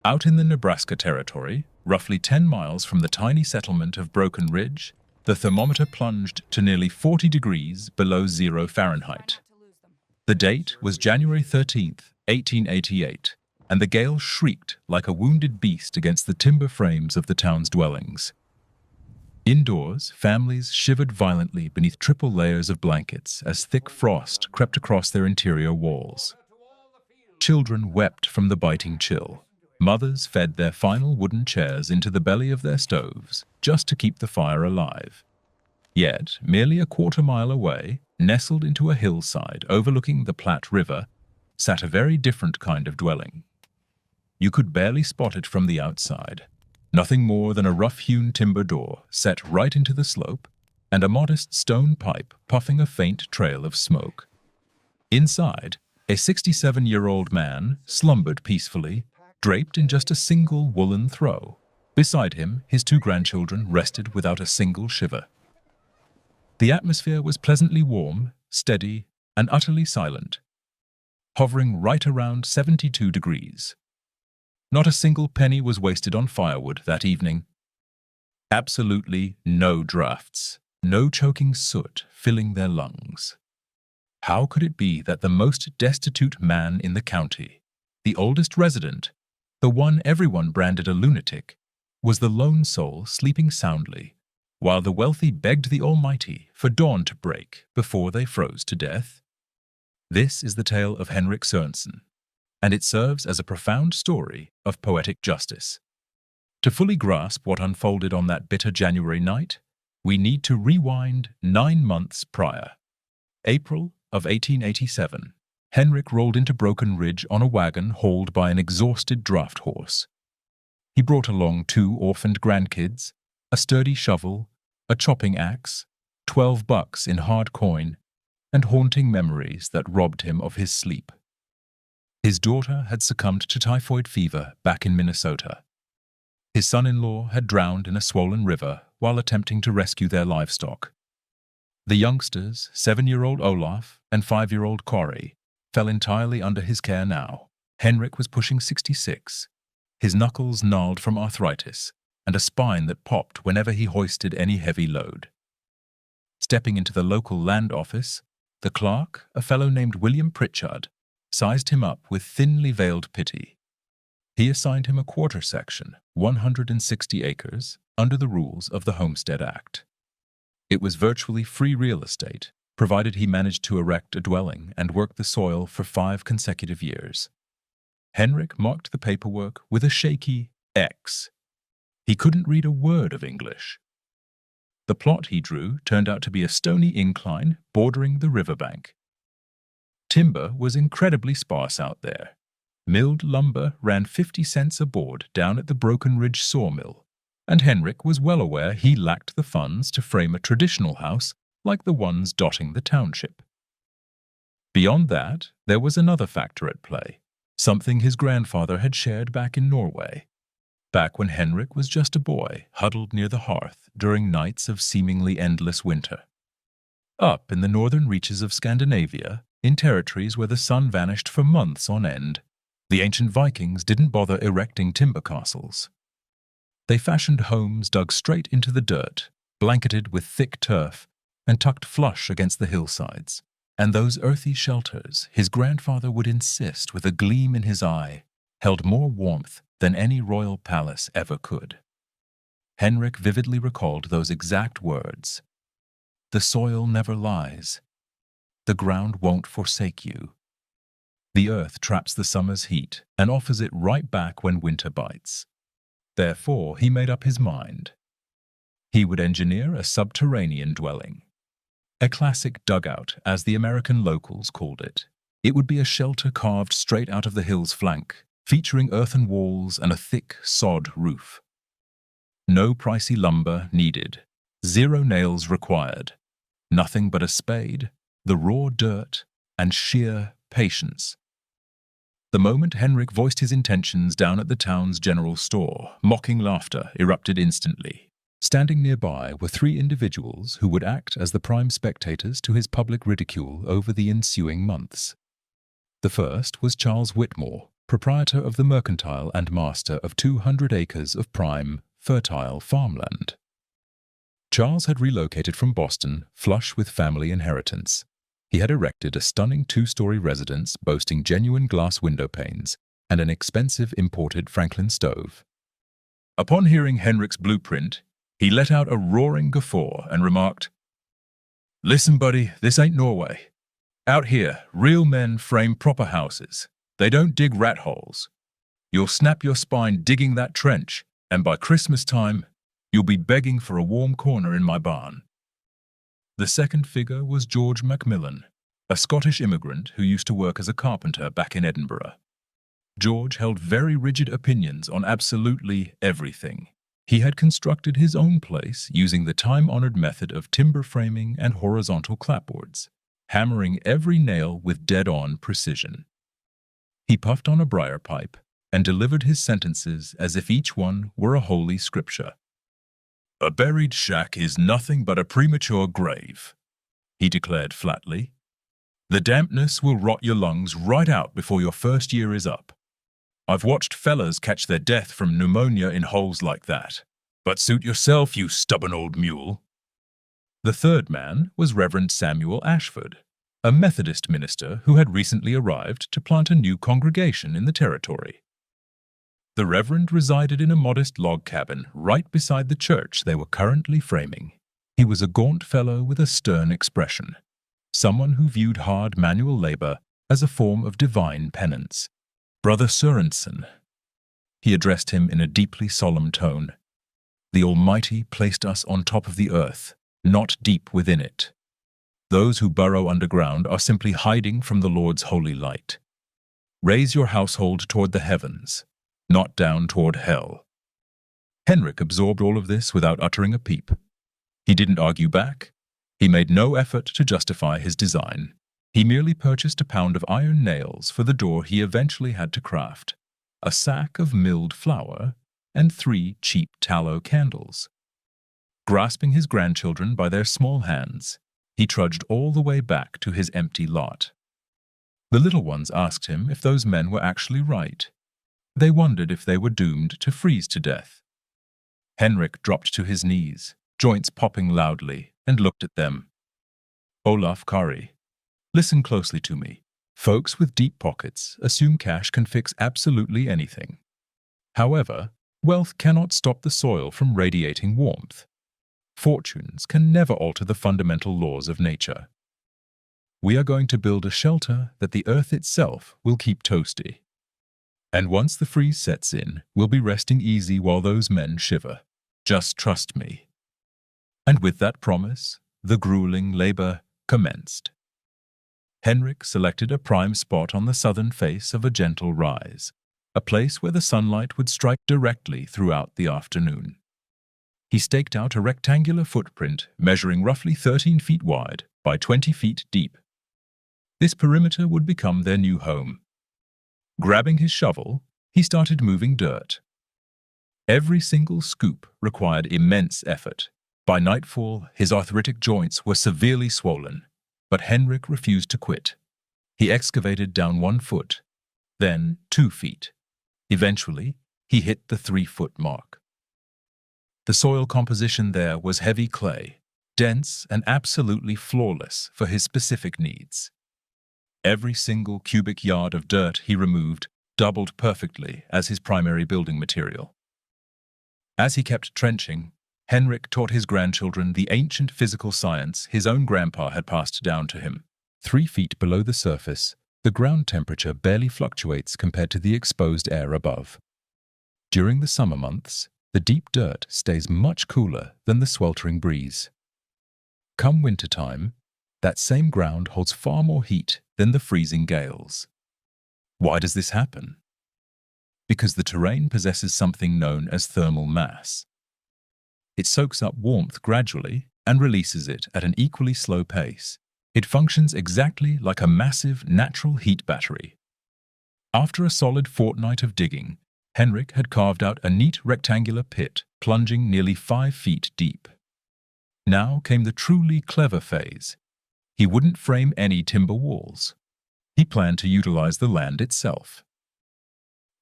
Out in the Nebraska Territory, roughly 10 miles from the tiny settlement of Broken Ridge, the thermometer plunged to nearly 40 degrees below 0 Fahrenheit. The date was January 13th, 1888, and the gale shrieked like a wounded beast against the timber frames of the town's dwellings. Indoors, families shivered violently beneath triple layers of blankets as thick frost crept across their interior walls. Children wept from the biting chill. Mothers fed their final wooden chairs into the belly of their stoves just to keep the fire alive. Yet, merely a quarter-mile away, nestled into a hillside overlooking the Platte River, sat a very different kind of dwelling. You could barely spot it from the outside. Nothing more than a rough-hewn timber door set right into the slope, and a modest stone pipe puffing a faint trail of smoke. Inside, a 67-year-old man slumbered peacefully, draped in just a single woolen throw. Beside him, his 2 grandchildren rested without a single shiver. The atmosphere was pleasantly warm, steady, and utterly silent, hovering right around 72 degrees. Not a single penny was wasted on firewood that evening. Absolutely no drafts, no choking soot filling their lungs. How could it be that the most destitute man in the county, the oldest resident, the one everyone branded a lunatic, was the lone soul sleeping soundly, while the wealthy begged the Almighty for dawn to break before they froze to death? This is the tale of Henrik Sørensen, and it serves as a profound story of poetic justice. To fully grasp what unfolded on that bitter January night, we need to rewind 9 months prior. April of 1887. Henrik rolled into Broken Ridge on a wagon hauled by an exhausted draft horse. He brought along 2 orphaned grandkids, a sturdy shovel, a chopping axe, $12 in hard coin, and haunting memories that robbed him of his sleep. His daughter had succumbed to typhoid fever back in Minnesota. His son-in-law had drowned in a swollen river while attempting to rescue their livestock. The youngsters, 7-year-old Olaf and 5-year-old Corey, fell entirely under his care now. Henrik was pushing 66, his knuckles gnarled from arthritis, and a spine that popped whenever he hoisted any heavy load. Stepping into the local land office, the clerk, a fellow named William Pritchard, sized him up with thinly veiled pity. He assigned him a quarter section, 160 acres, under the rules of the Homestead Act. It was virtually free real estate, provided he managed to erect a dwelling and work the soil for 5 consecutive years. Henrik marked the paperwork with a shaky X. He couldn't read a word of English. The plot he drew turned out to be a stony incline bordering the riverbank. Timber was incredibly sparse out there. Milled lumber ran 50 cents a board down at the Broken Ridge sawmill, and Henrik was well aware he lacked the funds to frame a traditional house like the ones dotting the township. Beyond that, there was another factor at play, something his grandfather had shared back in Norway, back when Henrik was just a boy huddled near the hearth during nights of seemingly endless winter. Up in the northern reaches of Scandinavia, in territories where the sun vanished for months on end, the ancient Vikings didn't bother erecting timber castles. They fashioned homes dug straight into the dirt, blanketed with thick turf, and tucked flush against the hillsides. And those earthy shelters, his grandfather would insist with a gleam in his eye, held more warmth than any royal palace ever could. Henrik vividly recalled those exact words. "The soil never lies. The ground won't forsake you. The earth traps the summer's heat and offers it right back when winter bites." Therefore, he made up his mind. He would engineer a subterranean dwelling. A classic dugout, as the American locals called it. It would be a shelter carved straight out of the hill's flank, featuring earthen walls and a thick sod roof. No pricey lumber needed, 0 nails required, nothing but a spade, the raw dirt, and sheer patience. The moment Henrik voiced his intentions down at the town's general store, mocking laughter erupted instantly. Standing nearby were 3 individuals who would act as the prime spectators to his public ridicule over the ensuing months. The first was Charles Whitmore, proprietor of the mercantile and master of 200 acres of prime, fertile farmland. Charles had relocated from Boston, flush with family inheritance. He had erected a stunning two-story residence boasting genuine glass window panes and an expensive imported Franklin stove. Upon hearing Henrik's blueprint, he let out a roaring guffaw and remarked, "Listen, buddy, this ain't Norway. Out here, real men frame proper houses. They don't dig rat holes. You'll snap your spine digging that trench, and by Christmas time, you'll be begging for a warm corner in my barn." The second figure was George Macmillan, a Scottish immigrant who used to work as a carpenter back in Edinburgh. George held very rigid opinions on absolutely everything. He had constructed his own place using the time-honored method of timber framing and horizontal clapboards, hammering every nail with dead-on precision. He puffed on a briar pipe and delivered his sentences as if each one were a holy scripture. "A buried shack is nothing but a premature grave," he declared flatly. "The dampness will rot your lungs right out before your first year is up. I've watched fellas catch their death from pneumonia in holes like that. But suit yourself, you stubborn old mule." The third man was Reverend Samuel Ashford, a Methodist minister who had recently arrived to plant a new congregation in the territory. The Reverend resided in a modest log cabin right beside the church they were currently framing. He was a gaunt fellow with a stern expression, someone who viewed hard manual labor as a form of divine penance. "Brother Sørensen," he addressed him in a deeply solemn tone, "the Almighty placed us on top of the earth, not deep within it. Those who burrow underground are simply hiding from the Lord's holy light. Raise your household toward the heavens, not down toward hell." Henrik absorbed all of this without uttering a peep. He didn't argue back. He made no effort to justify his design. He merely purchased a pound of iron nails for the door he eventually had to craft, a sack of milled flour, and 3 cheap tallow candles. Grasping his grandchildren by their small hands, he trudged all the way back to his empty lot. The little ones asked him if those men were actually right. They wondered if they were doomed to freeze to death. Henrik dropped to his knees, joints popping loudly, and looked at them. "Olaf Kari, listen closely to me. Folks with deep pockets assume cash can fix absolutely anything. However, wealth cannot stop the soil from radiating warmth. Fortunes can never alter the fundamental laws of nature. We are going to build a shelter that the earth itself will keep toasty. And once the freeze sets in, we'll be resting easy while those men shiver. Just trust me." And with that promise, the grueling labor commenced. Henrik selected a prime spot on the southern face of a gentle rise, a place where the sunlight would strike directly throughout the afternoon. He staked out a rectangular footprint measuring roughly 13 feet wide by 20 feet deep. This perimeter would become their new home. Grabbing his shovel, he started moving dirt. Every single scoop required immense effort. By nightfall, his arthritic joints were severely swollen, but Henrik refused to quit. He excavated down 1 foot, then 2 feet. Eventually, he hit the 3-foot mark. The soil composition there was heavy clay, dense and absolutely flawless for his specific needs. Every single cubic yard of dirt he removed doubled perfectly as his primary building material. As he kept trenching, Henrik taught his grandchildren the ancient physical science his own grandpa had passed down to him. 3 feet below the surface, the ground temperature barely fluctuates compared to the exposed air above. During the summer months, the deep dirt stays much cooler than the sweltering breeze. Come wintertime, that same ground holds far more heat than the freezing gales. Why does this happen? Because the terrain possesses something known as thermal mass. It soaks up warmth gradually and releases it at an equally slow pace. It functions exactly like a massive natural heat battery. After a solid fortnight of digging, Henrik had carved out a neat rectangular pit plunging nearly 5 feet deep. Now came the truly clever phase. He wouldn't frame any timber walls. He planned to utilize the land itself.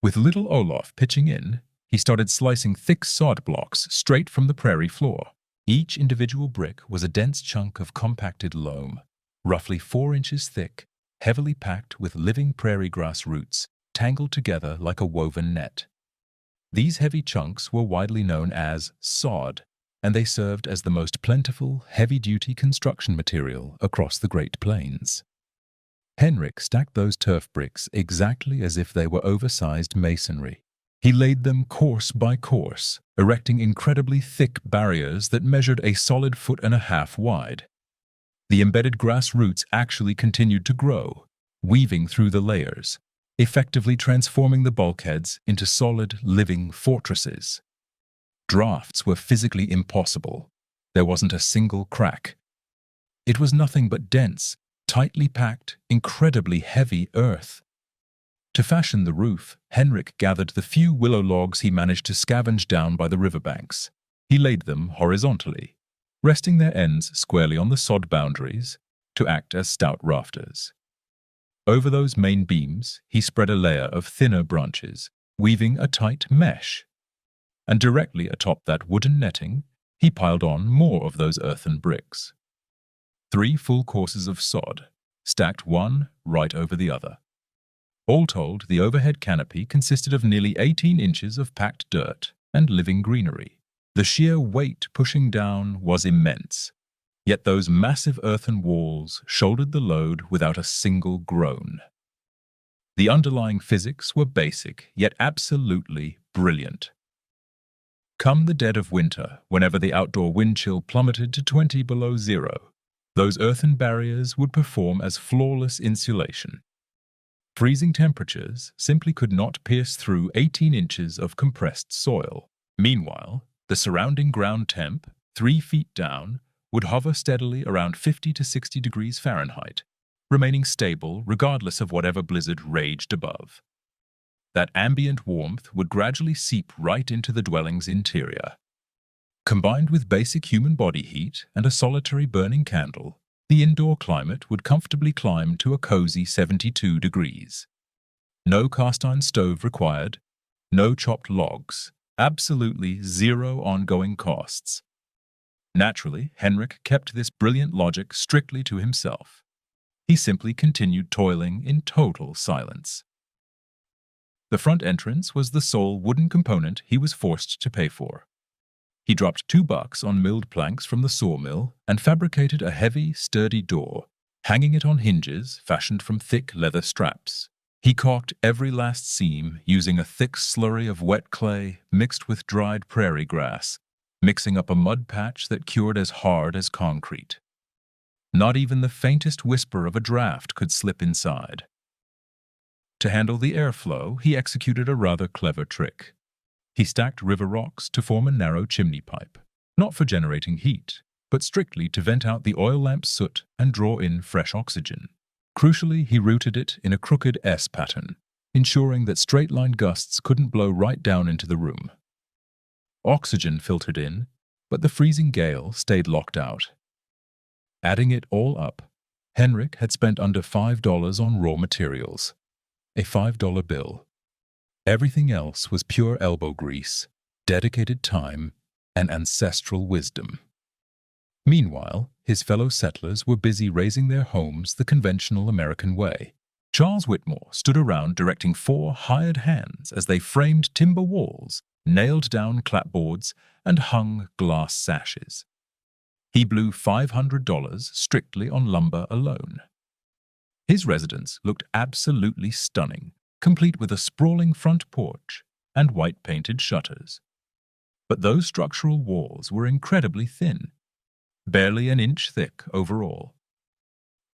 With little Olaf pitching in, he started slicing thick sod blocks straight from the prairie floor. Each individual brick was a dense chunk of compacted loam, roughly 4 inches thick, heavily packed with living prairie grass roots, tangled together like a woven net. These heavy chunks were widely known as sod, and they served as the most plentiful, heavy-duty construction material across the Great Plains. Henrik stacked those turf bricks exactly as if they were oversized masonry. He laid them course by course, erecting incredibly thick barriers that measured a solid 1.5 feet wide. The embedded grass roots actually continued to grow, weaving through the layers, effectively transforming the bulkheads into solid, living fortresses. Drafts were physically impossible. There wasn't a single crack. It was nothing but dense, tightly packed, incredibly heavy earth. To fashion the roof, Henrik gathered the few willow logs he managed to scavenge down by the riverbanks. He laid them horizontally, resting their ends squarely on the sod boundaries to act as stout rafters. Over those main beams, he spread a layer of thinner branches, weaving a tight mesh. And directly atop that wooden netting, he piled on more of those earthen bricks. 3 full courses of sod, stacked one right over the other. All told, the overhead canopy consisted of nearly 18 inches of packed dirt and living greenery. The sheer weight pushing down was immense, yet those massive earthen walls shouldered the load without a single groan. The underlying physics were basic, yet absolutely brilliant. Come the dead of winter, whenever the outdoor wind chill plummeted to 20 below zero, those earthen barriers would perform as flawless insulation. Freezing temperatures simply could not pierce through 18 inches of compressed soil. Meanwhile, the surrounding ground temp, 3 feet down, would hover steadily around 50 to 60 degrees Fahrenheit, remaining stable regardless of whatever blizzard raged above. That ambient warmth would gradually seep right into the dwelling's interior. Combined with basic human body heat and a solitary burning candle, the indoor climate would comfortably climb to a cozy 72 degrees. No cast-iron stove required, no chopped logs, absolutely zero ongoing costs. Naturally, Henrik kept this brilliant logic strictly to himself. He simply continued toiling in total silence. The front entrance was the sole wooden component he was forced to pay for. He dropped $2 on milled planks from the sawmill and fabricated a heavy, sturdy door, hanging it on hinges fashioned from thick leather straps. He caulked every last seam using a thick slurry of wet clay mixed with dried prairie grass, mixing up a mud patch that cured as hard as concrete. Not even the faintest whisper of a draft could slip inside. To handle the airflow, he executed a rather clever trick. He stacked river rocks to form a narrow chimney pipe, not for generating heat, but strictly to vent out the oil lamp soot and draw in fresh oxygen. Crucially, he routed it in a crooked S pattern, ensuring that straight-line gusts couldn't blow right down into the room. Oxygen filtered in, but the freezing gale stayed locked out. Adding it all up, Henrik had spent under $5 on raw materials, a $5 bill. Everything else was pure elbow grease, dedicated time, and ancestral wisdom. Meanwhile, his fellow settlers were busy raising their homes the conventional American way. Charles Whitmore stood around directing 4 hired hands as they framed timber walls, nailed down clapboards, and hung glass sashes. He blew $500 strictly on lumber alone. His residence looked absolutely stunning, complete with a sprawling front porch and white-painted shutters. But those structural walls were incredibly thin, barely an inch thick overall.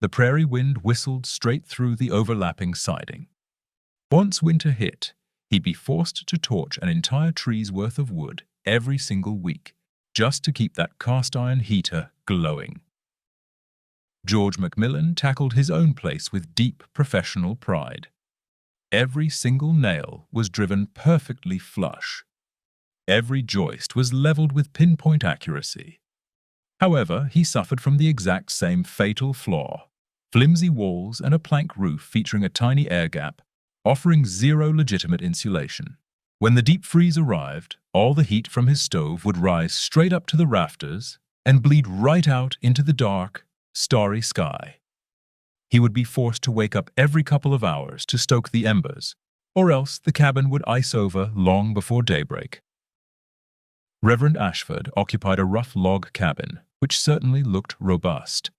The prairie wind whistled straight through the overlapping siding. Once winter hit, he'd be forced to torch an entire tree's worth of wood every single week, just to keep that cast-iron heater glowing. George Macmillan tackled his own place with deep professional pride. Every single nail was driven perfectly flush. Every joist was leveled with pinpoint accuracy. However, he suffered from the exact same fatal flaw: flimsy walls and a plank roof featuring a tiny air gap offering zero legitimate insulation. When the deep freeze arrived, all the heat from his stove would rise straight up to the rafters and bleed right out into the dark, starry sky. He would be forced to wake up every couple of hours to stoke the embers, or else the cabin would ice over long before daybreak. Reverend Ashford occupied a rough log cabin, which certainly looked robust.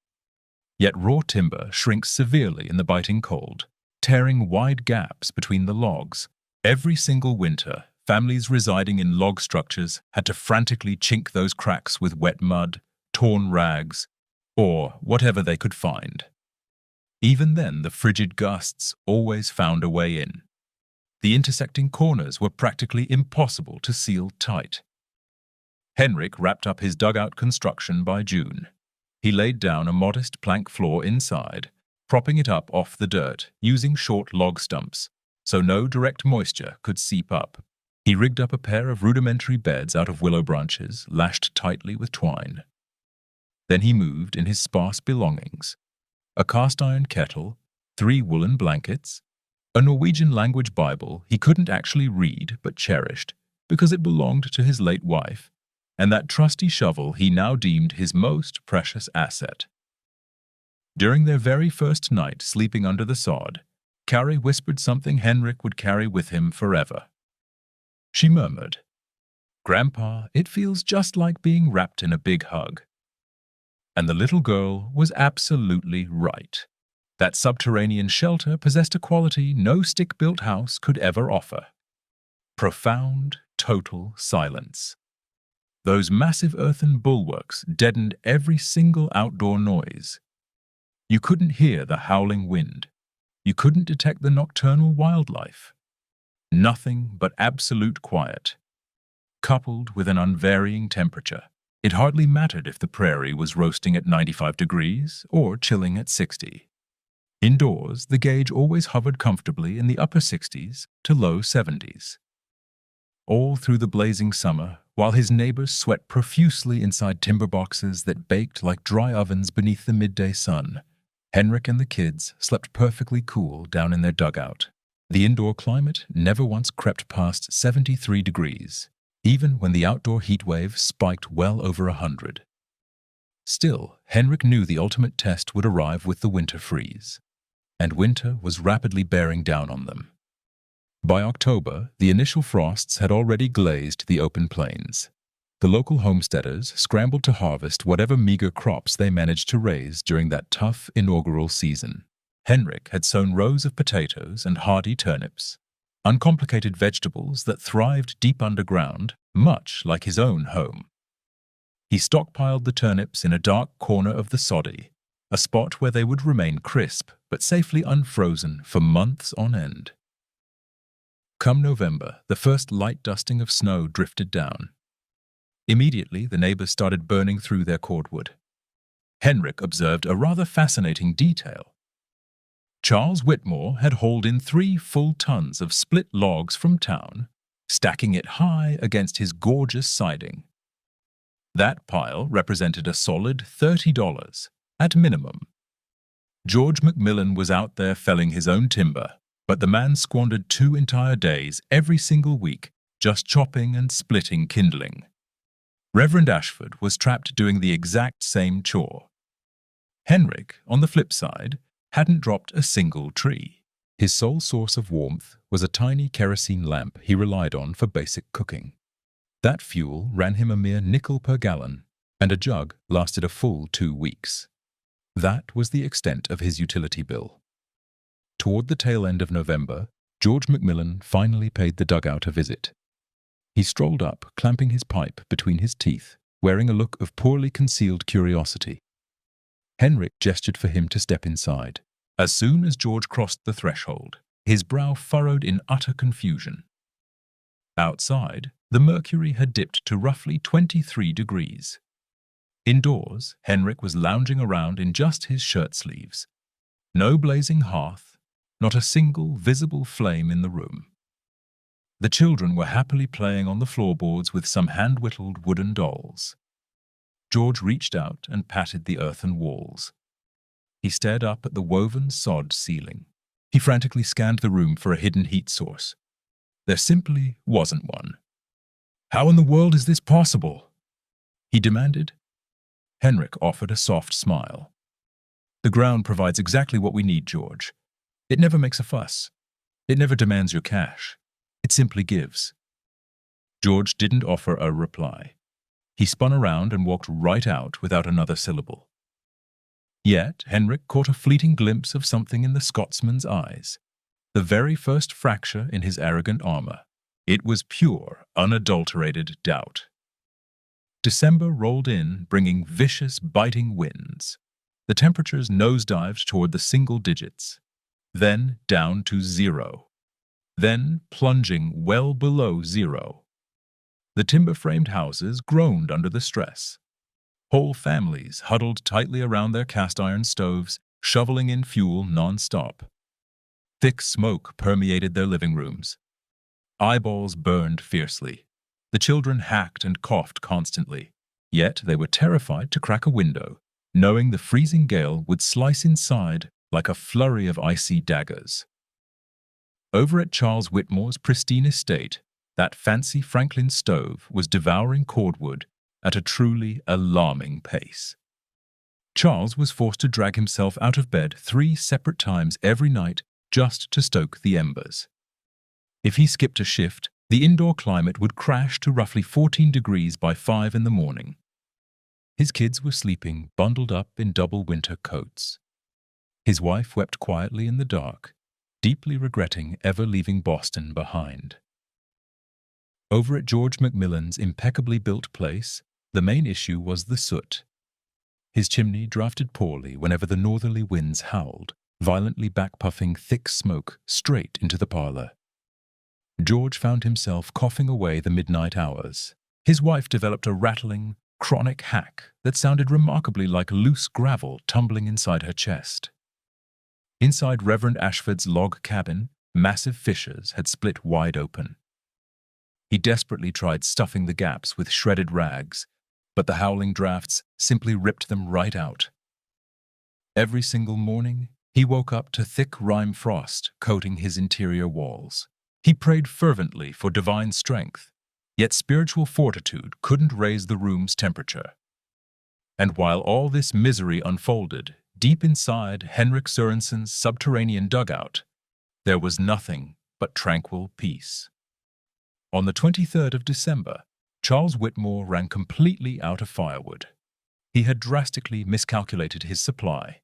Yet raw timber shrinks severely in the biting cold, tearing wide gaps between the logs. Every single winter, families residing in log structures had to frantically chink those cracks with wet mud, torn rags, or whatever they could find. Even then, the frigid gusts always found a way in. The intersecting corners were practically impossible to seal tight. Henrik wrapped up his dugout construction by June. He laid down a modest plank floor inside, propping it up off the dirt using short log stumps, so no direct moisture could seep up. He rigged up a pair of rudimentary beds out of willow branches, lashed tightly with twine. Then he moved in his sparse belongings: a cast-iron kettle, 3 woolen blankets, a Norwegian-language Bible he couldn't actually read but cherished because it belonged to his late wife, and that trusty shovel he now deemed his most precious asset. During their very first night sleeping under the sod, Carrie whispered something Henrik would carry with him forever. She murmured, "Grandpa, it feels just like being wrapped in a big hug." And the little girl was absolutely right. That subterranean shelter possessed a quality no stick-built house could ever offer: profound, total silence. Those massive earthen bulwarks deadened every single outdoor noise. You couldn't hear the howling wind. You couldn't detect the nocturnal wildlife. Nothing but absolute quiet, coupled with an unvarying temperature. It hardly mattered if the prairie was roasting at 95 degrees or chilling at 60. Indoors, the gauge always hovered comfortably in the upper 60s to low 70s. All through the blazing summer, while his neighbors sweat profusely inside timber boxes that baked like dry ovens beneath the midday sun, Henrik and the kids slept perfectly cool down in their dugout. The indoor climate never once crept past 73 degrees, even when the outdoor heat wave spiked well over 100. Still, Henrik knew the ultimate test would arrive with the winter freeze, and winter was rapidly bearing down on them. By October, the initial frosts had already glazed the open plains. The local homesteaders scrambled to harvest whatever meager crops they managed to raise during that tough inaugural season. Henrik had sown rows of potatoes and hardy turnips, uncomplicated vegetables that thrived deep underground, much like his own home. He stockpiled the turnips in a dark corner of the soddy, a spot where they would remain crisp but safely unfrozen for months on end. Come November, the first light dusting of snow drifted down. Immediately, the neighbors started burning through their cordwood. Henrik observed a rather fascinating detail. Charles Whitmore had hauled in 3 full tons of split logs from town, stacking it high against his gorgeous siding. That pile represented a solid $30, at minimum. George McMillan was out there felling his own timber, but the man squandered 2 entire days every single week just chopping and splitting kindling. Reverend Ashford was trapped doing the exact same chore. Henrik, on the flip side, hadn't dropped a single tree. His sole source of warmth was a tiny kerosene lamp he relied on for basic cooking. That fuel ran him a mere nickel per gallon, and a jug lasted a full 2 weeks. That was the extent of his utility bill. Toward the tail end of November, George McMillan finally paid the dugout a visit. He strolled up, clamping his pipe between his teeth, wearing a look of poorly concealed curiosity. Henrik gestured for him to step inside. As soon as George crossed the threshold, his brow furrowed in utter confusion. Outside, the mercury had dipped to roughly 23 degrees. Indoors, Henrik was lounging around in just his shirt sleeves. No blazing hearth, not a single visible flame in the room. The children were happily playing on the floorboards with some hand-whittled wooden dolls. George reached out and patted the earthen walls. He stared up at the woven sod ceiling. He frantically scanned the room for a hidden heat source. There simply wasn't one. "How in the world is this possible?" he demanded. Henrik offered a soft smile. "The ground provides exactly what we need, George. It never makes a fuss. It never demands your cash. It simply gives." George didn't offer a reply. He spun around and walked right out without another syllable. Yet Henrik caught a fleeting glimpse of something in the Scotsman's eyes. The very first fracture in his arrogant armor. It was pure, unadulterated doubt. December rolled in, bringing vicious, biting winds. The temperatures nosedived toward the single digits, then down to 0, then plunging well below 0. The timber-framed houses groaned under the stress. Whole families huddled tightly around their cast-iron stoves, shoveling in fuel non-stop. Thick smoke permeated their living rooms. Eyeballs burned fiercely. The children hacked and coughed constantly, yet they were terrified to crack a window, knowing the freezing gale would slice inside like a flurry of icy daggers. Over at Charles Whitmore's pristine estate, that fancy Franklin stove was devouring cordwood at a truly alarming pace. Charles was forced to drag himself out of bed 3 separate times every night just to stoke the embers. If he skipped a shift, the indoor climate would crash to roughly 14 degrees by 5 in the morning. His kids were sleeping, bundled up in double winter coats. His wife wept quietly in the dark, deeply regretting ever leaving Boston behind. Over at George Macmillan's impeccably built place, the main issue was the soot. His chimney drafted poorly whenever the northerly winds howled, violently backpuffing thick smoke straight into the parlor. George found himself coughing away the midnight hours. His wife developed a rattling, chronic hack that sounded remarkably like loose gravel tumbling inside her chest. Inside Reverend Ashford's log cabin, massive fissures had split wide open. He desperately tried stuffing the gaps with shredded rags, but the howling drafts simply ripped them right out. Every single morning, he woke up to thick rime frost coating his interior walls. He prayed fervently for divine strength, yet spiritual fortitude couldn't raise the room's temperature. And while all this misery unfolded, deep inside Henrik Sørensen's subterranean dugout, there was nothing but tranquil peace. On the 23rd of December, Charles Whitmore ran completely out of firewood. He had drastically miscalculated his supply.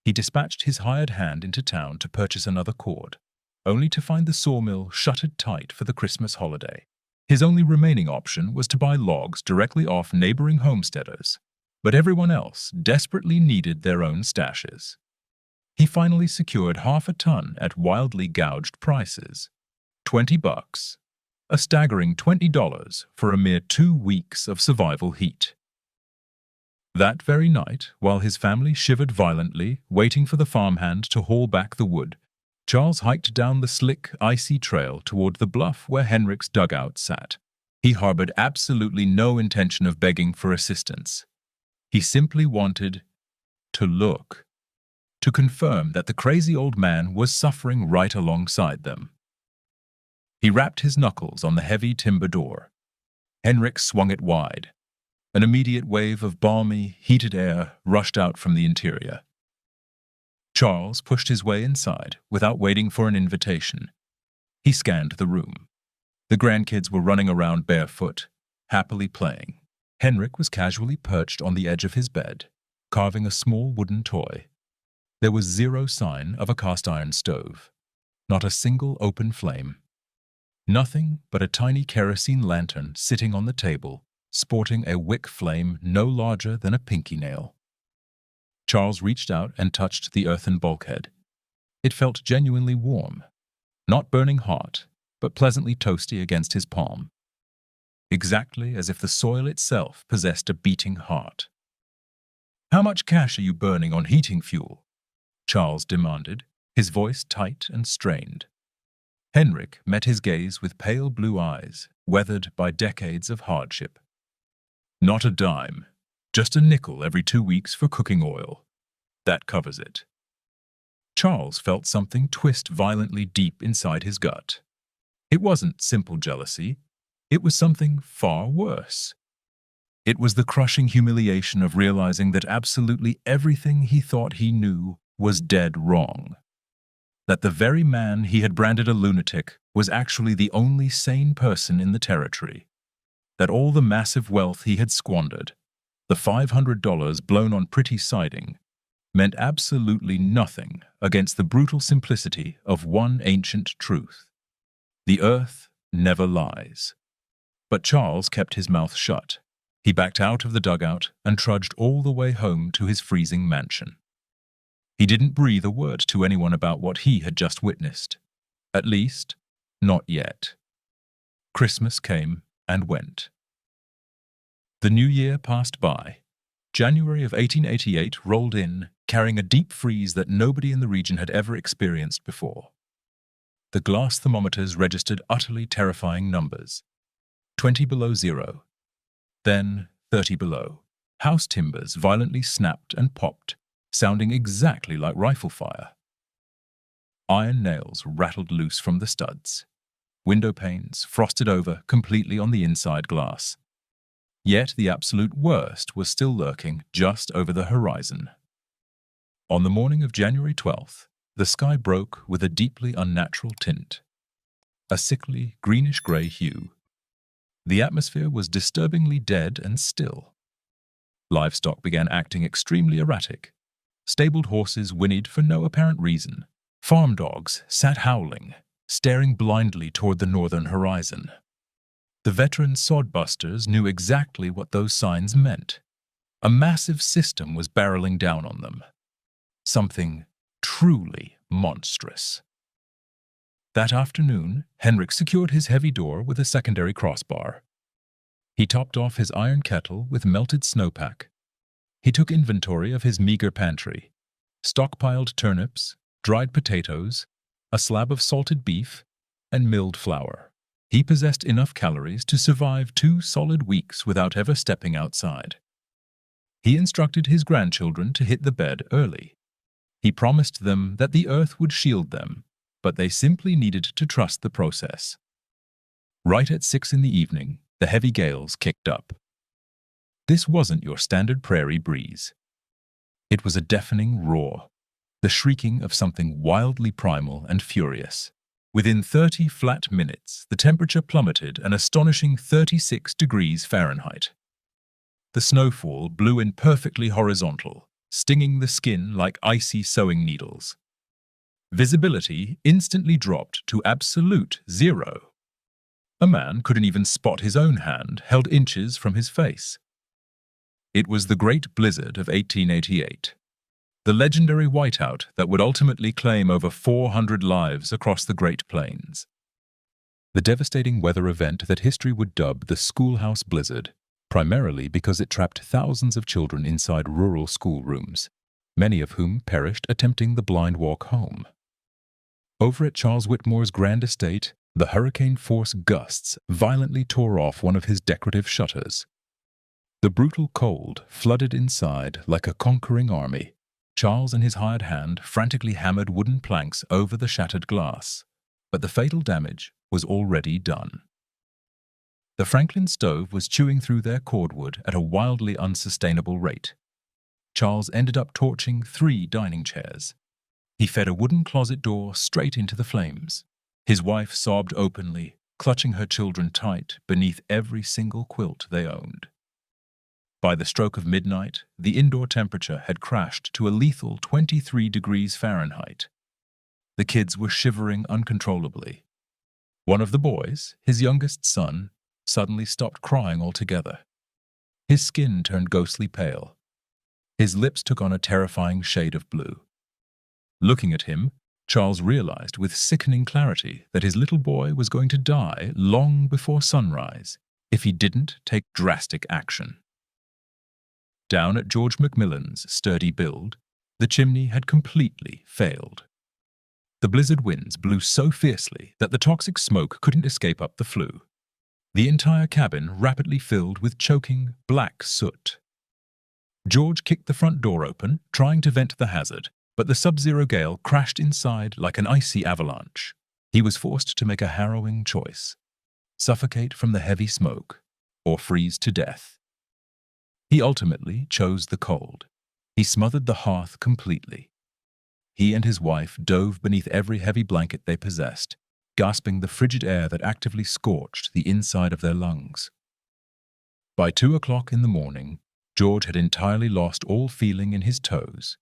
He dispatched his hired hand into town to purchase another cord, only to find the sawmill shuttered tight for the Christmas holiday. His only remaining option was to buy logs directly off neighboring homesteaders, but everyone else desperately needed their own stashes. He finally secured half a ton at wildly gouged prices. $20, a staggering $20 for a mere 2 weeks of survival heat. That very night, while his family shivered violently, waiting for the farmhand to haul back the wood, Charles hiked down the slick, icy trail toward the bluff where Henrik's dugout sat. He harbored absolutely no intention of begging for assistance. He simply wanted to look, to confirm that the crazy old man was suffering right alongside them. He rapped his knuckles on the heavy timber door. Henrik swung it wide. An immediate wave of balmy, heated air rushed out from the interior. Charles pushed his way inside without waiting for an invitation. He scanned the room. The grandkids were running around barefoot, happily playing. Henrik was casually perched on the edge of his bed, carving a small wooden toy. There was zero sign of a cast-iron stove. Not a single open flame. Nothing but a tiny kerosene lantern sitting on the table, sporting a wick flame no larger than a pinky nail. Charles reached out and touched the earthen bulkhead. It felt genuinely warm, not burning hot, but pleasantly toasty against his palm. Exactly as if the soil itself possessed a beating heart. "How much cash are you burning on heating fuel?" Charles demanded, his voice tight and strained. Henrik met his gaze with pale blue eyes, weathered by decades of hardship. "Not a dime. Just a nickel every 2 weeks for cooking oil. That covers it." Charles felt something twist violently deep inside his gut. It wasn't simple jealousy. It was something far worse. It was the crushing humiliation of realizing that absolutely everything he thought he knew was dead wrong. That the very man he had branded a lunatic was actually the only sane person in the territory. That all the massive wealth he had squandered, the $500 blown on pretty siding, meant absolutely nothing against the brutal simplicity of one ancient truth. The earth never lies. But Charles kept his mouth shut. He backed out of the dugout and trudged all the way home to his freezing mansion. He didn't breathe a word to anyone about what he had just witnessed. At least, not yet. Christmas came and went. The new year passed by. January of 1888 rolled in, carrying a deep freeze that nobody in the region had ever experienced before. The glass thermometers registered utterly terrifying numbers. 20 below zero. Then 30 below. House timbers violently snapped and popped, sounding exactly like rifle fire. Iron nails rattled loose from the studs. Window panes frosted over completely on the inside glass. Yet the absolute worst was still lurking just over the horizon. On the morning of January 12th, the sky broke with a deeply unnatural tint. A sickly, greenish-gray hue. The atmosphere was disturbingly dead and still. Livestock began acting extremely erratic. Stabled horses whinnied for no apparent reason. Farm dogs sat howling, staring blindly toward the northern horizon. The veteran sodbusters knew exactly what those signs meant. A massive system was barreling down on them. Something truly monstrous. That afternoon, Henrik secured his heavy door with a secondary crossbar. He topped off his iron kettle with melted snowpack. He took inventory of his meager pantry, stockpiled turnips, dried potatoes, a slab of salted beef, and milled flour. He possessed enough calories to survive 2 solid weeks without ever stepping outside. He instructed his grandchildren to hit the bed early. He promised them that the earth would shield them, but they simply needed to trust the process. Right at 6 in the evening, the heavy gales kicked up. This wasn't your standard prairie breeze. It was a deafening roar, the shrieking of something wildly primal and furious. Within 30 flat minutes, the temperature plummeted an astonishing 36 degrees Fahrenheit. The snowfall blew in perfectly horizontal, stinging the skin like icy sewing needles. Visibility instantly dropped to absolute zero. A man couldn't even spot his own hand held inches from his face. It was the Great Blizzard of 1888, the legendary whiteout that would ultimately claim over 400 lives across the Great Plains. The devastating weather event that history would dub the Schoolhouse Blizzard, primarily because it trapped thousands of children inside rural schoolrooms, many of whom perished attempting the blind walk home. Over at Charles Whitmore's grand estate, the hurricane-force gusts violently tore off one of his decorative shutters. The brutal cold flooded inside like a conquering army. Charles and his hired hand frantically hammered wooden planks over the shattered glass, but the fatal damage was already done. The Franklin stove was chewing through their cordwood at a wildly unsustainable rate. Charles ended up torching 3 dining chairs. He fed a wooden closet door straight into the flames. His wife sobbed openly, clutching her children tight beneath every single quilt they owned. By the stroke of midnight, the indoor temperature had crashed to a lethal 23 degrees Fahrenheit. The kids were shivering uncontrollably. One of the boys, his youngest son, suddenly stopped crying altogether. His skin turned ghostly pale. His lips took on a terrifying shade of blue. Looking at him, Charles realized with sickening clarity that his little boy was going to die long before sunrise if he didn't take drastic action. Down at George Macmillan's sturdy build, the chimney had completely failed. The blizzard winds blew so fiercely that the toxic smoke couldn't escape up the flue. The entire cabin rapidly filled with choking black soot. George kicked the front door open, trying to vent the hazard, But the sub-zero gale crashed inside like an icy avalanche. He was forced to make a harrowing choice: suffocate from the heavy smoke or freeze to death. He ultimately chose the cold. He smothered the hearth completely. He and his wife dove beneath every heavy blanket they possessed, gasping the frigid air that actively scorched the inside of their lungs. By 2 o'clock in the morning, George had entirely lost all feeling in his toes.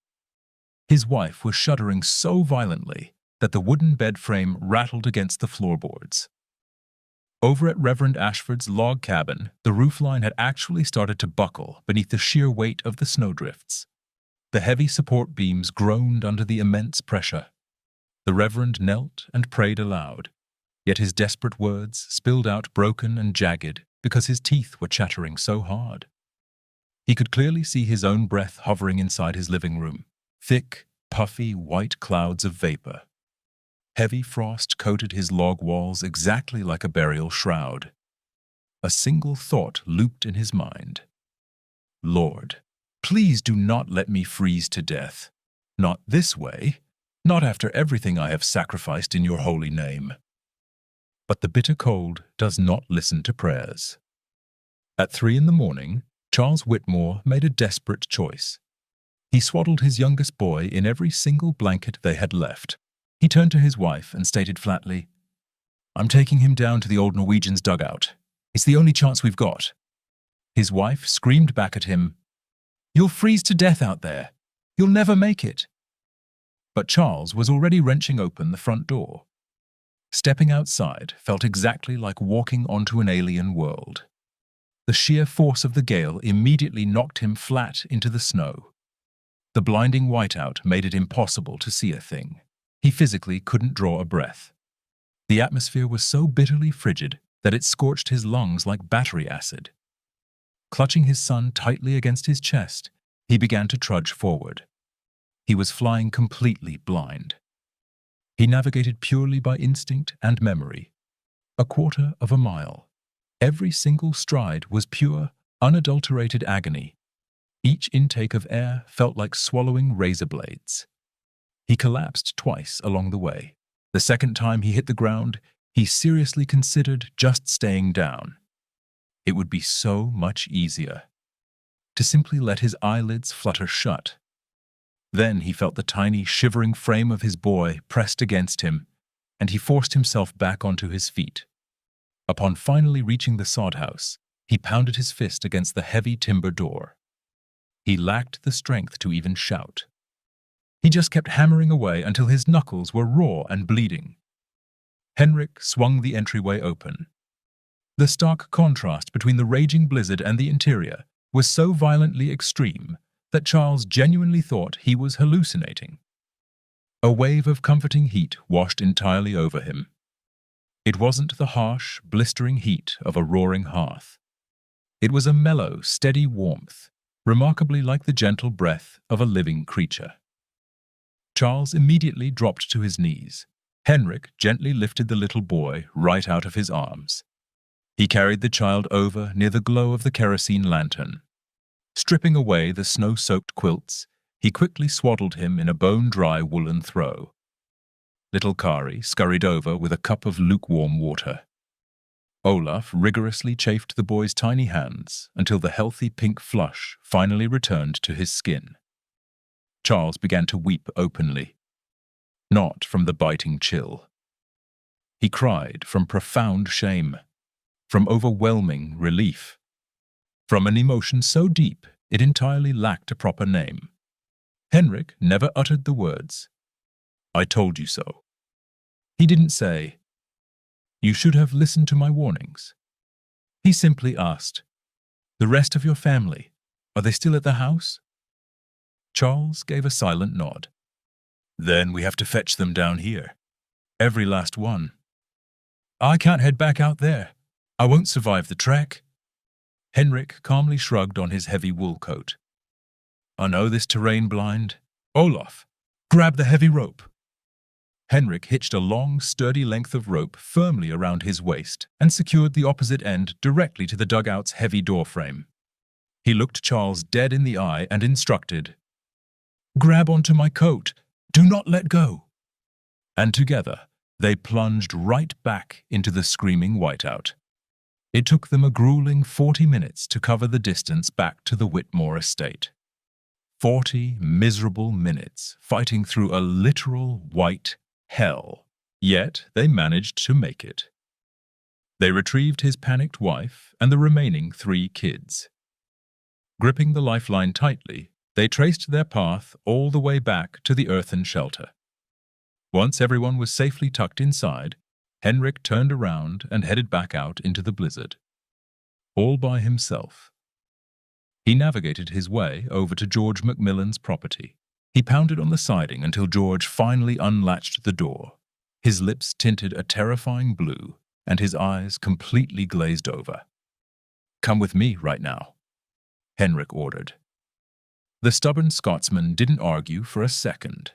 His wife was shuddering so violently that the wooden bed frame rattled against the floorboards. Over at Reverend Ashford's log cabin, the roofline had actually started to buckle beneath the sheer weight of the snowdrifts. The heavy support beams groaned under the immense pressure. The Reverend knelt and prayed aloud, yet his desperate words spilled out broken and jagged because his teeth were chattering so hard. He could clearly see his own breath hovering inside his living room, thick, puffy, white clouds of vapor. Heavy frost coated his log walls exactly like a burial shroud. A single thought looped in his mind. Lord, please do not let me freeze to death. Not this way. Not after everything I have sacrificed in your holy name. But the bitter cold does not listen to prayers. At 3 in the morning, Charles Whitmore made a desperate choice. He swaddled his youngest boy in every single blanket they had left. He turned to his wife and stated flatly, "I'm taking him down to the old Norwegian's dugout. It's the only chance we've got." His wife screamed back at him, "You'll freeze to death out there. You'll never make it." But Charles was already wrenching open the front door. Stepping outside felt exactly like walking onto an alien world. The sheer force of the gale immediately knocked him flat into the snow. The blinding whiteout made it impossible to see a thing. He physically couldn't draw a breath. The atmosphere was so bitterly frigid that it scorched his lungs like battery acid. Clutching his son tightly against his chest, he began to trudge forward. He was flying completely blind. He navigated purely by instinct and memory. 1/4 of a mile. Every single stride was pure, unadulterated agony. Each intake of air felt like swallowing razor blades. He collapsed twice along the way. The second time he hit the ground, he seriously considered just staying down. It would be so much easier to simply let his eyelids flutter shut. Then he felt the tiny, shivering frame of his boy pressed against him, and he forced himself back onto his feet. Upon finally reaching the sod house, he pounded his fist against the heavy timber door. He lacked the strength to even shout. He just kept hammering away until his knuckles were raw and bleeding. Henrik swung the entryway open. The stark contrast between the raging blizzard and the interior was so violently extreme that Charles genuinely thought he was hallucinating. A wave of comforting heat washed entirely over him. It wasn't the harsh, blistering heat of a roaring hearth. It was a mellow, steady warmth, remarkably like the gentle breath of a living creature. Charles immediately dropped to his knees. Henrik gently lifted the little boy right out of his arms. He carried the child over near the glow of the kerosene lantern. Stripping away the snow-soaked quilts, he quickly swaddled him in a bone-dry woolen throw. Little Kari scurried over with a cup of lukewarm water. Olaf rigorously chafed the boy's tiny hands until the healthy pink flush finally returned to his skin. Charles began to weep openly, not from the biting chill. He cried from profound shame, from overwhelming relief, from an emotion so deep it entirely lacked a proper name. Henrik never uttered the words, "I told you so." He didn't say, "You should have listened to my warnings." He simply asked, "The rest of your family, are they still at the house?" Charles gave a silent nod. "Then we have to fetch them down here. Every last one." "I can't head back out there. I won't survive the trek." Henrik calmly shrugged on his heavy wool coat. "I know this terrain blind. Olaf, grab the heavy rope." Henrik hitched a long, sturdy length of rope firmly around his waist and secured the opposite end directly to the dugout's heavy doorframe. He looked Charles dead in the eye and instructed, "Grab onto my coat. Do not let go!" And together, they plunged right back into the screaming whiteout. It took them a grueling 40 minutes to cover the distance back to the Whitmore estate. 40 miserable minutes fighting through a literal white hell. Yet they managed to make it. They retrieved his panicked wife and the remaining 3 kids. Gripping the lifeline tightly, they traced their path all the way back to the earthen shelter. Once everyone was safely tucked inside, Henrik turned around and headed back out into the blizzard. All by himself. He navigated his way over to George Macmillan's property. He pounded on the siding until George finally unlatched the door. His lips tinted a terrifying blue, and his eyes completely glazed over. "Come with me right now," Henrik ordered. The stubborn Scotsman didn't argue for a second.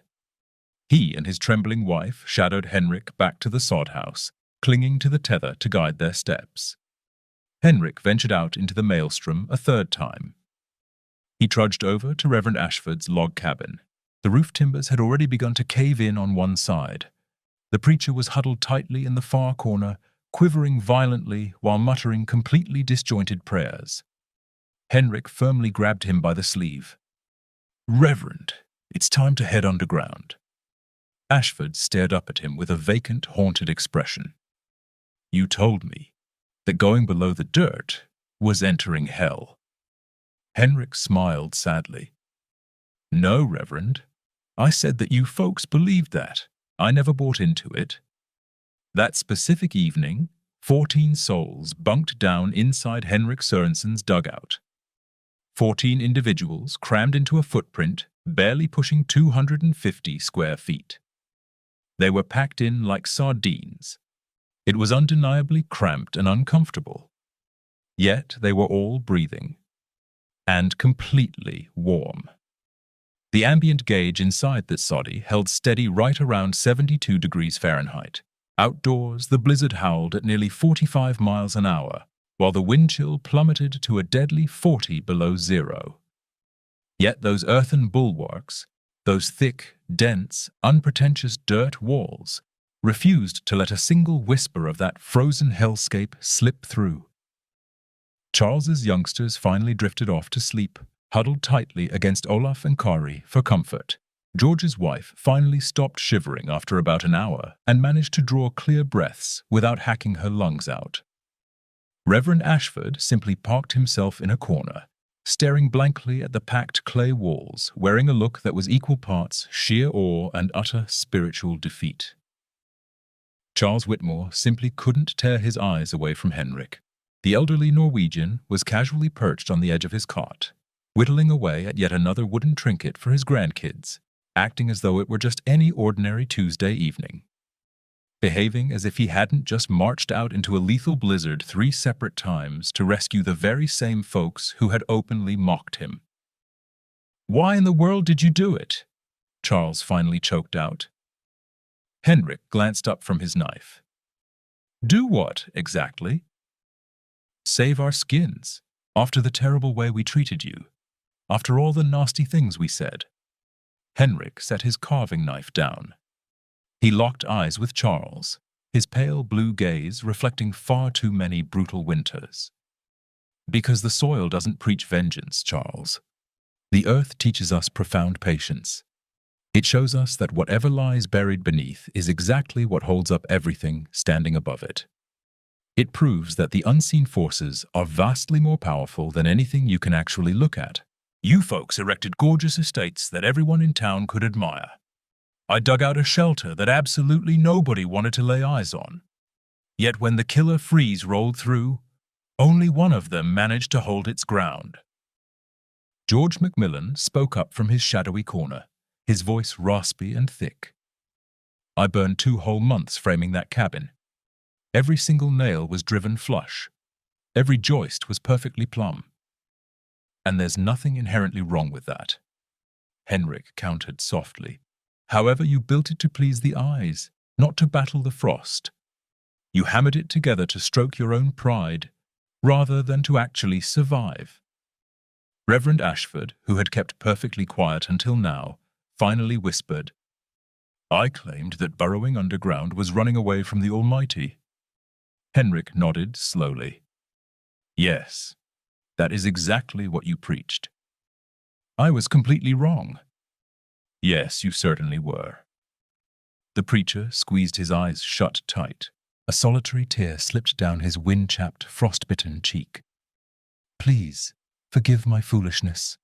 He and his trembling wife shadowed Henrik back to the sod house, clinging to the tether to guide their steps. Henrik ventured out into the maelstrom a third time. He trudged over to Reverend Ashford's log cabin. The roof timbers had already begun to cave in on one side. The preacher was huddled tightly in the far corner, quivering violently while muttering completely disjointed prayers. Henrik firmly grabbed him by the sleeve. "Reverend, it's time to head underground." Ashford stared up at him with a vacant, haunted expression. "You told me that going below the dirt was entering hell." Henrik smiled sadly. "No, Reverend. I said that you folks believed that. I never bought into it." That specific evening, 14 souls bunked down inside Henrik Sørensen's dugout. 14 individuals crammed into a footprint barely pushing 250 square feet. They were packed in like sardines. It was undeniably cramped and uncomfortable. Yet they were all breathing. And completely warm. The ambient gauge inside the soddy held steady right around 72 degrees Fahrenheit. Outdoors, the blizzard howled at nearly 45 miles an hour, while the wind chill plummeted to a deadly 40 below zero. Yet those earthen bulwarks, those thick, dense, unpretentious dirt walls, refused to let a single whisper of that frozen hellscape slip through. Charles's youngsters finally drifted off to sleep, huddled tightly against Olaf and Kari for comfort. George's wife finally stopped shivering after about an hour and managed to draw clear breaths without hacking her lungs out. Reverend Ashford simply parked himself in a corner, staring blankly at the packed clay walls, wearing a look that was equal parts sheer awe and utter spiritual defeat. Charles Whitmore simply couldn't tear his eyes away from Henrik. The elderly Norwegian was casually perched on the edge of his cot, whittling away at yet another wooden trinket for his grandkids, acting as though it were just any ordinary Tuesday evening. Behaving as if he hadn't just marched out into a lethal blizzard 3 separate times to rescue the very same folks who had openly mocked him. "Why in the world did you do it?" Charles finally choked out. Henrik glanced up from his knife. "Do what, exactly?" "Save our skins, after the terrible way we treated you, after all the nasty things we said." Henrik set his carving knife down. He locked eyes with Charles, his pale blue gaze reflecting far too many brutal winters. "Because the soil doesn't preach vengeance, Charles. The earth teaches us profound patience. It shows us that whatever lies buried beneath is exactly what holds up everything standing above it. It proves that the unseen forces are vastly more powerful than anything you can actually look at. You folks erected gorgeous estates that everyone in town could admire. I dug out a shelter that absolutely nobody wanted to lay eyes on. Yet when the killer freeze rolled through, only one of them managed to hold its ground." George Macmillan spoke up from his shadowy corner, his voice raspy and thick. "I burned 2 whole months framing that cabin. Every single nail was driven flush. Every joist was perfectly plumb. And there's nothing inherently wrong with that," Henrik countered softly. "However, you built it to please the eyes, not to battle the frost. You hammered it together to stroke your own pride, rather than to actually survive." Reverend Ashford, who had kept perfectly quiet until now, finally whispered, I claimed that burrowing underground was running away from the Almighty. Henrik nodded slowly. Yes, that is exactly what you preached. I was completely wrong. Yes, you certainly were. The preacher squeezed his eyes shut tight. A solitary tear slipped down his wind-chapped, frost-bitten cheek. Please, forgive my foolishness.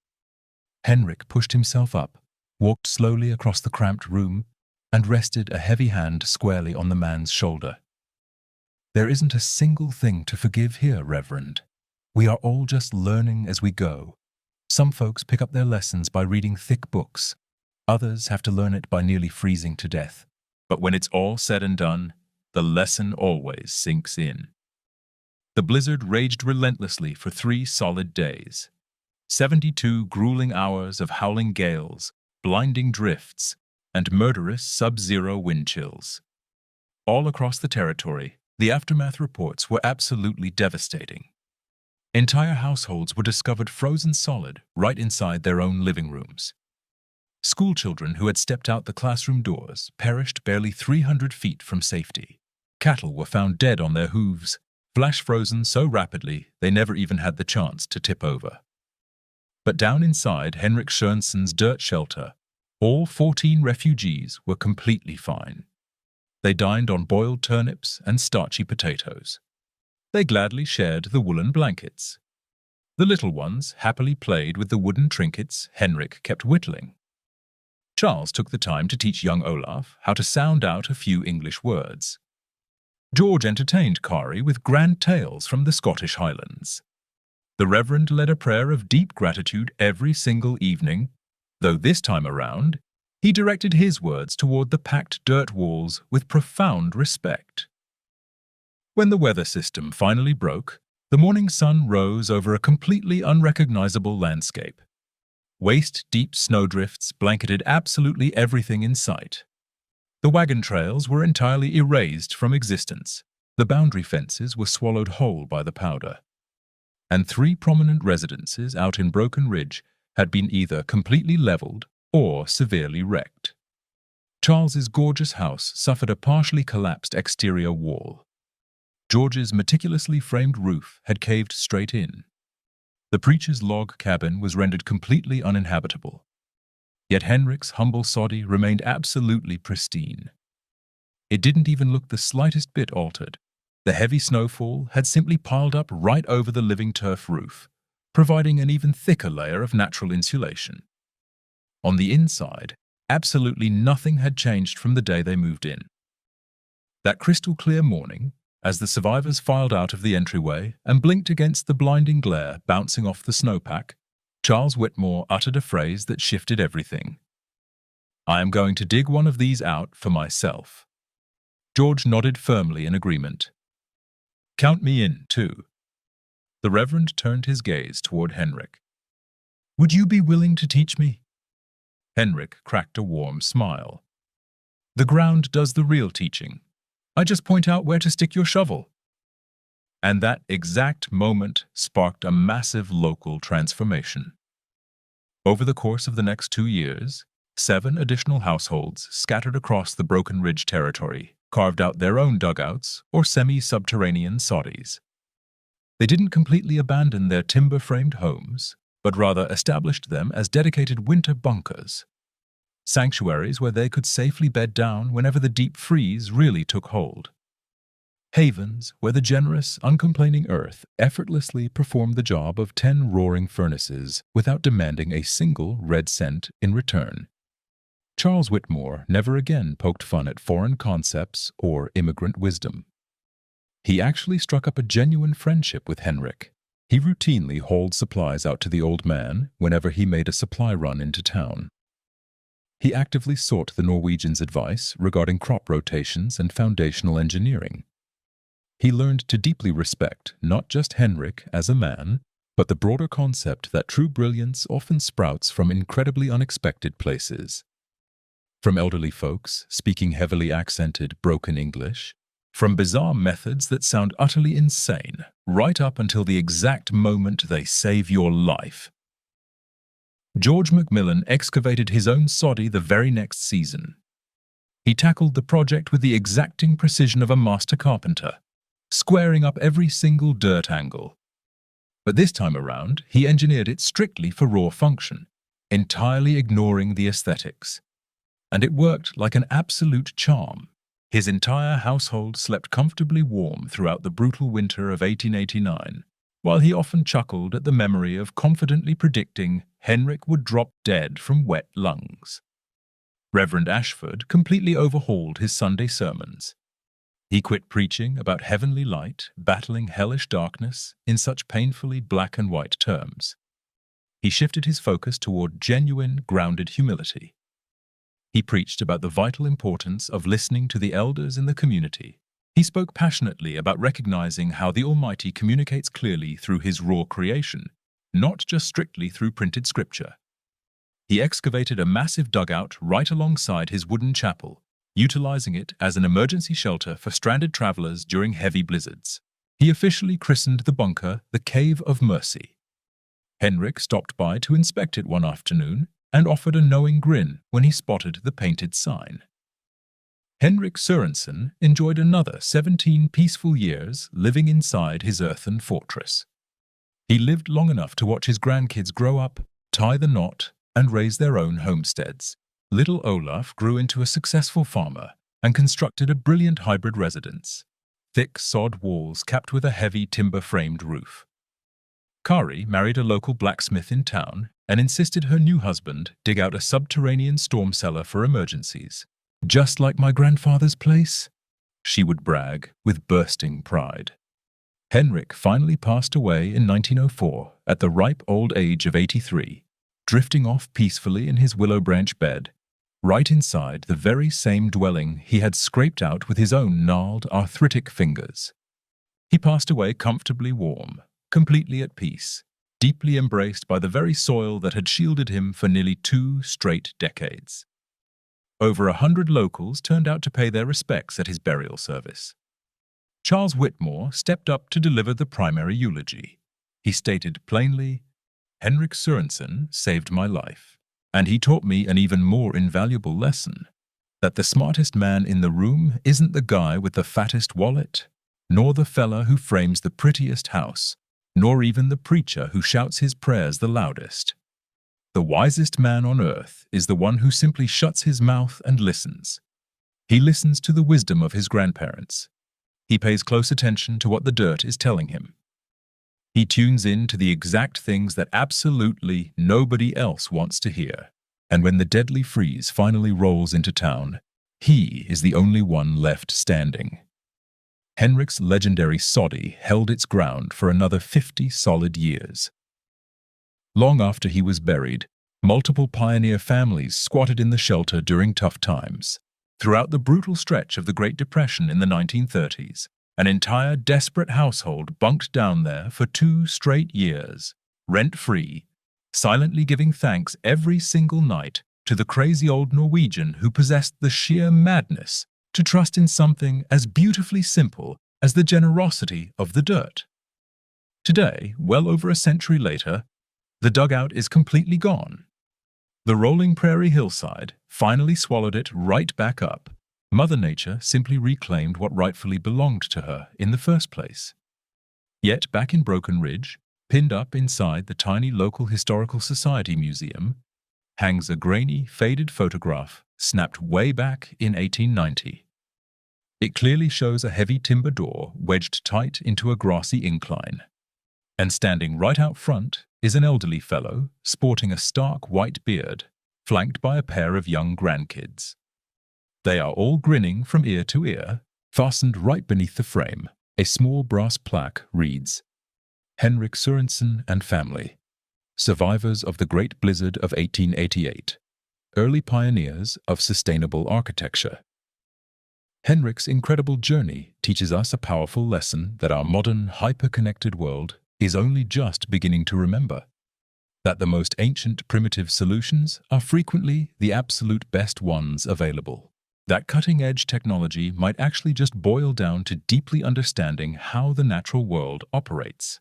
Henrik pushed himself up, walked slowly across the cramped room, and rested a heavy hand squarely on the man's shoulder. There isn't a single thing to forgive here, Reverend. We are all just learning as we go. Some folks pick up their lessons by reading thick books. Others have to learn it by nearly freezing to death. But when it's all said and done, the lesson always sinks in. The blizzard raged relentlessly for 3 solid days. 72 grueling hours of howling gales, blinding drifts, and murderous sub-zero wind chills. All across the territory, the aftermath reports were absolutely devastating. Entire households were discovered frozen solid right inside their own living rooms. Schoolchildren who had stepped out the classroom doors perished barely 300 feet from safety. Cattle were found dead on their hooves, flash-frozen so rapidly they never even had the chance to tip over. But down inside Henrik Sørensen's dirt shelter, all 14 refugees were completely fine. They dined on boiled turnips and starchy potatoes. They gladly shared the woolen blankets. The little ones happily played with the wooden trinkets Henrik kept whittling. Charles took the time to teach young Olaf how to sound out a few English words. George entertained Kari with grand tales from the Scottish Highlands. The Reverend led a prayer of deep gratitude every single evening, though this time around, he directed his words toward the packed dirt walls with profound respect. When the weather system finally broke, the morning sun rose over a completely unrecognizable landscape. Waist-deep snowdrifts blanketed absolutely everything in sight. The wagon trails were entirely erased from existence. The boundary fences were swallowed whole by the powder. And 3 prominent residences out in Broken Ridge had been either completely leveled or severely wrecked. Charles's gorgeous house suffered a partially collapsed exterior wall. George's meticulously framed roof had caved straight in. The preacher's log cabin was rendered completely uninhabitable. Yet Henrik's humble soddy remained absolutely pristine. It didn't even look the slightest bit altered. The heavy snowfall had simply piled up right over the living turf roof, providing an even thicker layer of natural insulation. On the inside, absolutely nothing had changed from the day they moved in. That crystal-clear morning, as the survivors filed out of the entryway and blinked against the blinding glare bouncing off the snowpack, Charles Whitmore uttered a phrase that shifted everything. "I am going to dig one of these out for myself." George nodded firmly in agreement. "Count me in, too." The Reverend turned his gaze toward Henrik. "Would you be willing to teach me?" Henrik cracked a warm smile. "The ground does the real teaching. I just point out where to stick your shovel." And that exact moment sparked a massive local transformation. Over the course of the next 2 years, 7 additional households scattered across the Broken Ridge territory carved out their own dugouts or semi-subterranean soddies. They didn't completely abandon their timber-framed homes, but rather established them as dedicated winter bunkers, sanctuaries where they could safely bed down whenever the deep freeze really took hold. Havens where the generous, uncomplaining earth effortlessly performed the job of 10 roaring furnaces without demanding a single red cent in return. Charles Whitmore never again poked fun at foreign concepts or immigrant wisdom. He actually struck up a genuine friendship with Henrik. He routinely hauled supplies out to the old man whenever he made a supply run into town. He actively sought the Norwegian's advice regarding crop rotations and foundational engineering. He learned to deeply respect not just Henrik as a man, but the broader concept that true brilliance often sprouts from incredibly unexpected places. From elderly folks speaking heavily accented broken English, from bizarre methods that sound utterly insane, right up until the exact moment they save your life. George Macmillan excavated his own soddy the very next season. He tackled the project with the exacting precision of a master carpenter, squaring up every single dirt angle. But this time around, he engineered it strictly for raw function, entirely ignoring the aesthetics. And it worked like an absolute charm. His entire household slept comfortably warm throughout the brutal winter of 1889, while he often chuckled at the memory of confidently predicting Henrik would drop dead from wet lungs. Reverend Ashford completely overhauled his Sunday sermons. He quit preaching about heavenly light battling hellish darkness in such painfully black and white terms. He shifted his focus toward genuine, grounded humility. He preached about the vital importance of listening to the elders in the community. He spoke passionately about recognizing how the Almighty communicates clearly through His raw creation, not just strictly through printed scripture. He excavated a massive dugout right alongside his wooden chapel, utilizing it as an emergency shelter for stranded travelers during heavy blizzards. He officially christened the bunker the Cave of Mercy. Henrik stopped by to inspect it one afternoon and offered a knowing grin when he spotted the painted sign. Henrik Sørensen enjoyed another 17 peaceful years living inside his earthen fortress. He lived long enough to watch his grandkids grow up, tie the knot, and raise their own homesteads. Little Olaf grew into a successful farmer and constructed a brilliant hybrid residence, thick sod walls capped with a heavy timber-framed roof. Kari married a local blacksmith in town and insisted her new husband dig out a subterranean storm cellar for emergencies. "Just like my grandfather's place," she would brag with bursting pride. Henrik finally passed away in 1904 at the ripe old age of 83, drifting off peacefully in his willow branch bed, right inside the very same dwelling he had scraped out with his own gnarled, arthritic fingers. He passed away comfortably warm, completely at peace, deeply embraced by the very soil that had shielded him for nearly 2 straight decades. Over 100 locals turned out to pay their respects at his burial service. Charles Whitmore stepped up to deliver the primary eulogy. He stated plainly, "Henrik Sørensen saved my life, and he taught me an even more invaluable lesson, that the smartest man in the room isn't the guy with the fattest wallet, nor the fella who frames the prettiest house, nor even the preacher who shouts his prayers the loudest. The wisest man on earth is the one who simply shuts his mouth and listens. He listens to the wisdom of his grandparents. He pays close attention to what the dirt is telling him. He tunes in to the exact things that absolutely nobody else wants to hear. And when the deadly freeze finally rolls into town, he is the only one left standing." Henrik's legendary soddy held its ground for another 50 solid years. Long after he was buried, multiple pioneer families squatted in the shelter during tough times. Throughout the brutal stretch of the Great Depression in the 1930s, an entire desperate household bunked down there for 2 straight years, rent-free, silently giving thanks every single night to the crazy old Norwegian who possessed the sheer madness to trust in something as beautifully simple as the generosity of the dirt. Today, well over a century later, the dugout is completely gone. The rolling prairie hillside finally swallowed it right back up. Mother Nature simply reclaimed what rightfully belonged to her in the first place. Yet back in Broken Ridge, pinned up inside the tiny local historical society museum, hangs a grainy, faded photograph snapped way back in 1890. It clearly shows a heavy timber door wedged tight into a grassy incline. And standing right out front is an elderly fellow sporting a stark white beard, flanked by a pair of young grandkids. They are all grinning from ear to ear. Fastened right beneath the frame, a small brass plaque reads, "Henrik Sørensen and family, survivors of the Great Blizzard of 1888, early pioneers of sustainable architecture." Henrik's incredible journey teaches us a powerful lesson that our modern, hyper-connected world is only just beginning to remember. That the most ancient primitive solutions are frequently the absolute best ones available. That cutting-edge technology might actually just boil down to deeply understanding how the natural world operates.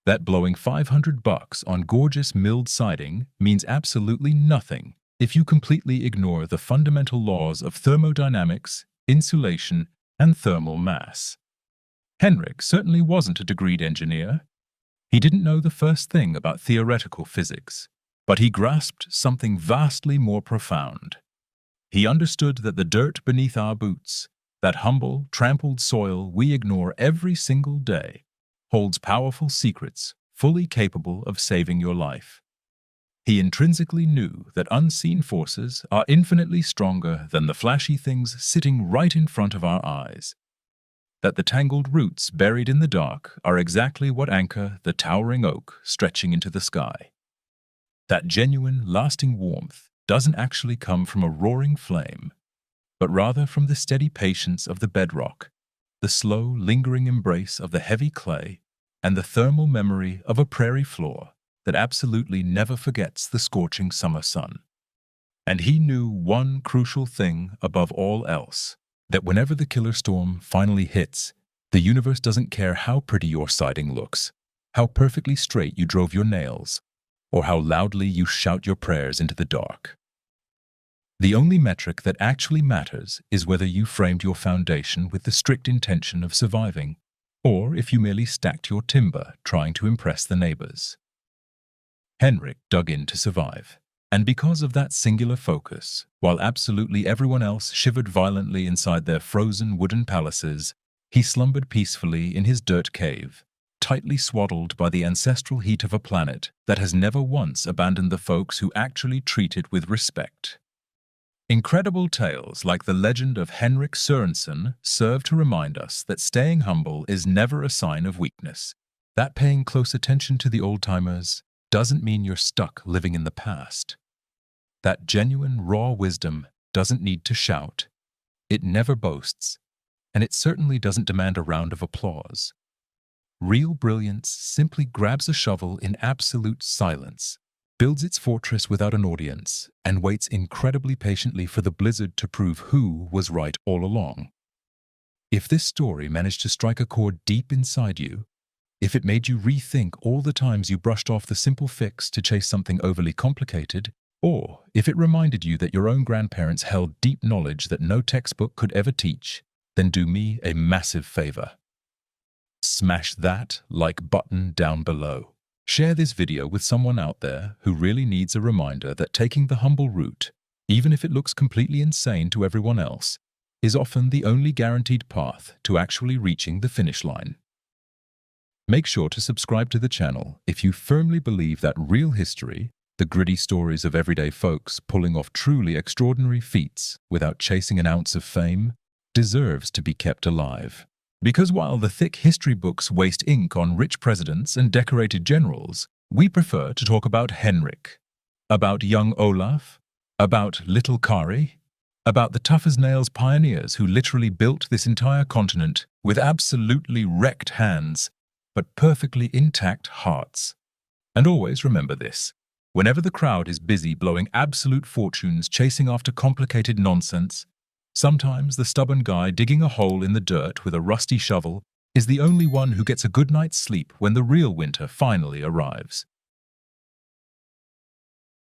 That blowing $500 on gorgeous milled siding means absolutely nothing if you completely ignore the fundamental laws of thermodynamics, insulation, and thermal mass. Henrik certainly wasn't a degreed engineer. He didn't know the first thing about theoretical physics, but he grasped something vastly more profound. He understood that the dirt beneath our boots, that humble, trampled soil we ignore every single day, holds powerful secrets fully capable of saving your life. He intrinsically knew that unseen forces are infinitely stronger than the flashy things sitting right in front of our eyes. That the tangled roots buried in the dark are exactly what anchor the towering oak stretching into the sky. That genuine, lasting warmth doesn't actually come from a roaring flame, but rather from the steady patience of the bedrock, the slow, lingering embrace of the heavy clay, and the thermal memory of a prairie floor that absolutely never forgets the scorching summer sun. And he knew one crucial thing above all else, that whenever the killer storm finally hits, the universe doesn't care how pretty your siding looks, how perfectly straight you drove your nails, or how loudly you shout your prayers into the dark. The only metric that actually matters is whether you framed your foundation with the strict intention of surviving, or if you merely stacked your timber trying to impress the neighbors. Henrik dug in to survive, and because of that singular focus, while absolutely everyone else shivered violently inside their frozen wooden palaces, he slumbered peacefully in his dirt cave, tightly swaddled by the ancestral heat of a planet that has never once abandoned the folks who actually treat it with respect. Incredible tales like the legend of Henrik Sørensen serve to remind us that staying humble is never a sign of weakness, that paying close attention to the old-timers doesn't mean you're stuck living in the past. That genuine, raw wisdom doesn't need to shout, it never boasts, and it certainly doesn't demand a round of applause. Real brilliance simply grabs a shovel in absolute silence, builds its fortress without an audience, and waits incredibly patiently for the blizzard to prove who was right all along. If this story managed to strike a chord deep inside you, if it made you rethink all the times you brushed off the simple fix to chase something overly complicated, or if it reminded you that your own grandparents held deep knowledge that no textbook could ever teach, then do me a massive favor. Smash that like button down below. Share this video with someone out there who really needs a reminder that taking the humble route, even if it looks completely insane to everyone else, is often the only guaranteed path to actually reaching the finish line. Make sure to subscribe to the channel if you firmly believe that real history, the gritty stories of everyday folks pulling off truly extraordinary feats without chasing an ounce of fame, deserves to be kept alive. Because while the thick history books waste ink on rich presidents and decorated generals, we prefer to talk about Henrik, about young Olaf, about little Kari, about the tough-as-nails pioneers who literally built this entire continent with absolutely wrecked hands, but perfectly intact hearts. And always remember this. Whenever the crowd is busy blowing absolute fortunes chasing after complicated nonsense, sometimes the stubborn guy digging a hole in the dirt with a rusty shovel is the only one who gets a good night's sleep when the real winter finally arrives.